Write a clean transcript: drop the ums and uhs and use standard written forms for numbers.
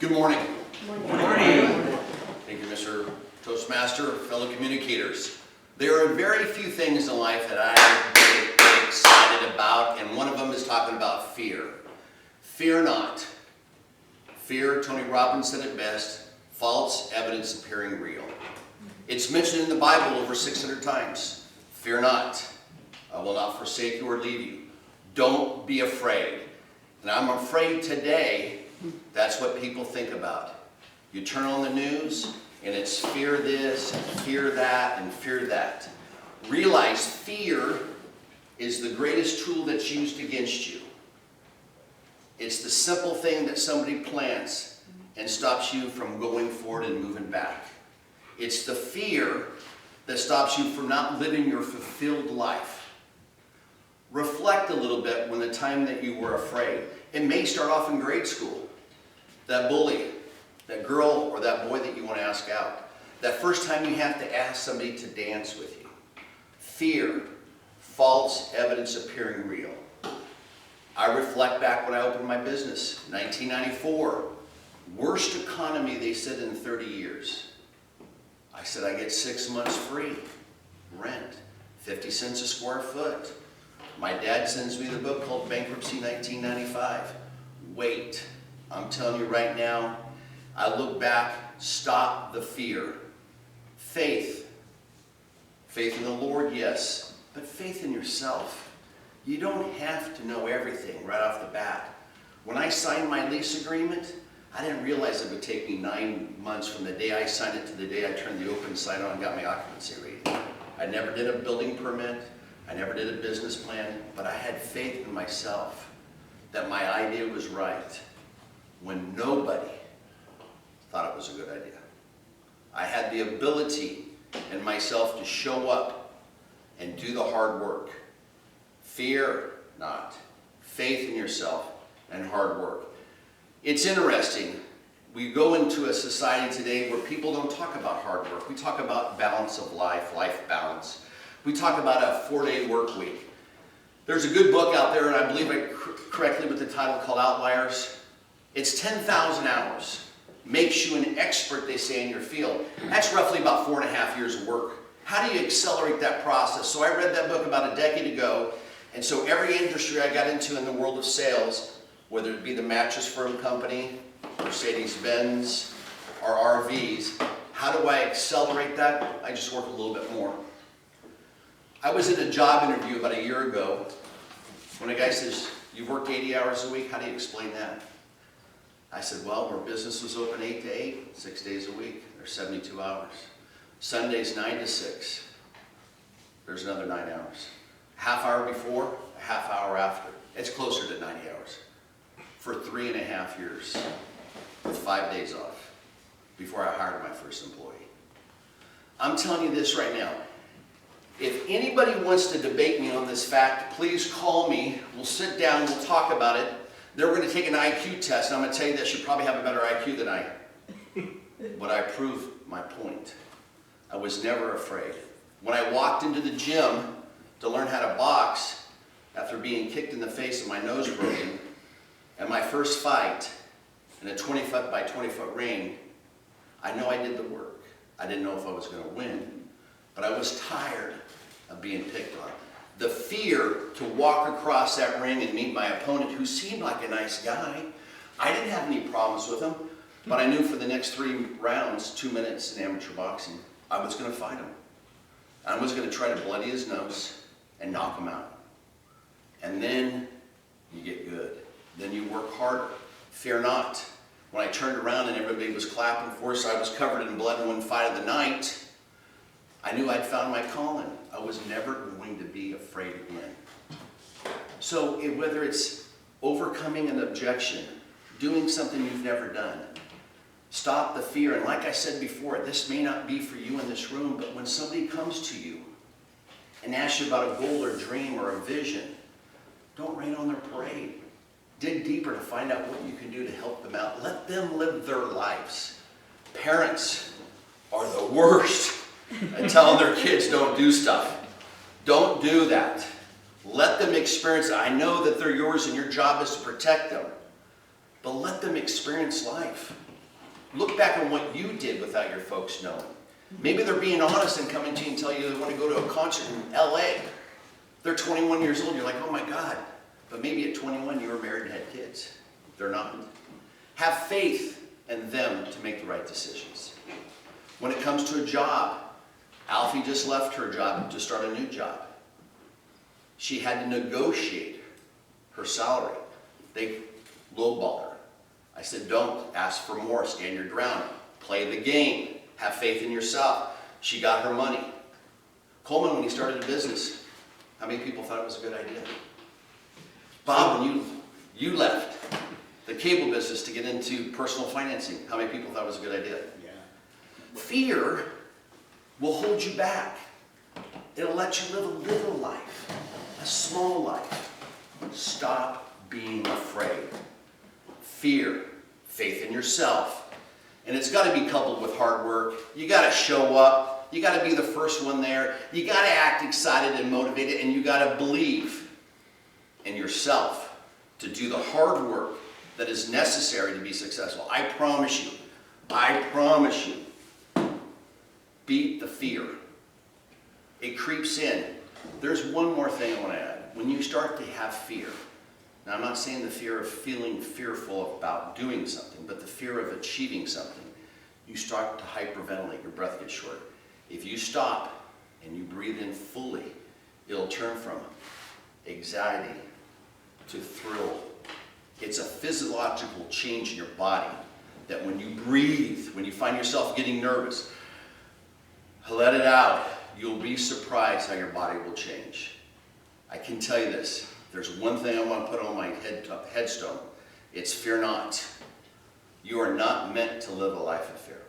Good morning. Good morning. Thank you, Mr. Toastmaster, fellow communicators. There are very few things in life that I get excited about, and one of them is talking about fear. Fear not. Fear, Tony Robbins said it best, false evidence appearing real. It's mentioned in the Bible over 600 times. Fear not. I will not forsake you or leave you. Don't be afraid. And I'm afraid today, that's what people think about. You turn on the news, and it's fear this, and fear that, and fear that. Realize fear is the greatest tool that's used against you. It's the simple thing that somebody plants and stops you from going forward and moving back. It's the fear that stops you from not living your fulfilled life. Reflect a little bit when the time that you were afraid. It may start off in grade school. That bully, that girl or that boy that you want to ask out. That first time you have to ask somebody to dance with you. Fear, false evidence appearing real. I reflect back when I opened my business, 1994. Worst economy, they said, in 30 years. I said I get 6 months free rent, 50 cents a square foot. My dad sends me the book called Bankruptcy 1995. Wait, I'm telling you right now, I look back, stop the fear. Faith. Faith in the Lord, yes, but faith in yourself. You don't have to know everything right off the bat. When I signed my lease agreement, I didn't realize it would take me 9 months from the day I signed it to the day I turned the open sign on and got my occupancy rating. I never did a building permit. I never did a business plan, but I had faith in myself that my idea was right when nobody thought it was a good idea. I had the ability in myself to show up and do the hard work. Fear not. Faith in yourself and hard work. It's interesting. We go into a society today where people don't talk about hard work. We talk about balance of life, life balance. We talk about a 4-day work week. There's a good book out there, and I believe it correctly with the title called Outliers. It's 10,000 hours. Makes you an expert, they say, in your field. That's roughly about 4.5 years of work. How do you accelerate that process? So I read that book about a decade ago, and so every industry I got into in the world of sales, whether it be the mattress firm company, Mercedes-Benz, or RVs, how do I accelerate that? I just work a little bit more. I was in a job interview about a year ago when a guy says, "You've worked 80 hours a week, how do you explain that?" I said, "Well, our business was open 8 to 8, 6 days a week. There's 72 hours. Sundays 9 to 6. There's another 9 hours. Half hour before, a half hour after. It's closer to 90 hours. For 3.5 years, with 5 days off, before I hired my first employee." I'm telling you this right now. If anybody wants to debate me on this fact, please call me. We'll sit down, we'll talk about it. Then we're going to take an IQ test, and I'm going to tell you that you probably have a better IQ than I. But I proved my point. I was never afraid. When I walked into the gym to learn how to box, after being kicked in the face and my nose broken, and my first fight in a 20-foot by 20-foot ring, I know I did the work. I didn't know if I was going to win, but I was tired of being picked on. The fear to walk across that ring and meet my opponent, who seemed like a nice guy. I didn't have any problems with him, but I knew for the next 3 rounds, 2 minutes in amateur boxing, I was going to fight him. I was going to try to bloody his nose and knock him out. And then you get good. Then you work harder. Fear not. When I turned around and everybody was clapping for us, I was covered in blood in one fight of the night. I knew I'd found my calling. I was never going to be afraid again. So whether it's overcoming an objection, doing something you've never done, stop the fear. And like I said before, this may not be for you in this room, but when somebody comes to you and asks you about a goal or dream or a vision, don't rain on their parade. Dig deeper to find out what you can do to help them out. Let them live their lives. Parents are the worst at telling their kids don't do stuff. Don't do that. Let them experience it. I know that they're yours and your job is to protect them. But let them experience life. Look back on what you did without your folks knowing. Maybe they're being honest and coming to you and telling you they want to go to a concert in LA. They're 21 years old, you're like, oh my God. But maybe at 21 you were married and had kids. They're not. Have faith in them to make the right decisions. When it comes to a job, Alfie just left her job to start a new job. She had to negotiate her salary. They lowballed her. I said, don't ask for more, stand your ground. Play the game, have faith in yourself. She got her money. Coleman, when he started a business, how many people thought it was a good idea? Bob, when you left the cable business to get into personal financing, how many people thought it was a good idea? Yeah. Fear will hold you back. It'll let you live a little life, a small life. Stop being afraid. Fear, faith in yourself. And it's got to be coupled with hard work. You got to show up. You got to be the first one there. You got to act excited and motivated, and you got to believe in yourself to do the hard work that is necessary to be successful. I promise you, beat the fear. It creeps in. There's one more thing I want to add. When you start to have fear, now I'm not saying the fear of feeling fearful about doing something, but the fear of achieving something, you start to hyperventilate, your breath gets short. If you stop and you breathe in fully, it'll turn from anxiety to thrill. It's a physiological change in your body that when you breathe, when you find yourself getting nervous, let it out. You'll be surprised how your body will change. I can tell you this. There's one thing I want to put on my headstone. It's fear not. You are not meant to live a life of fear.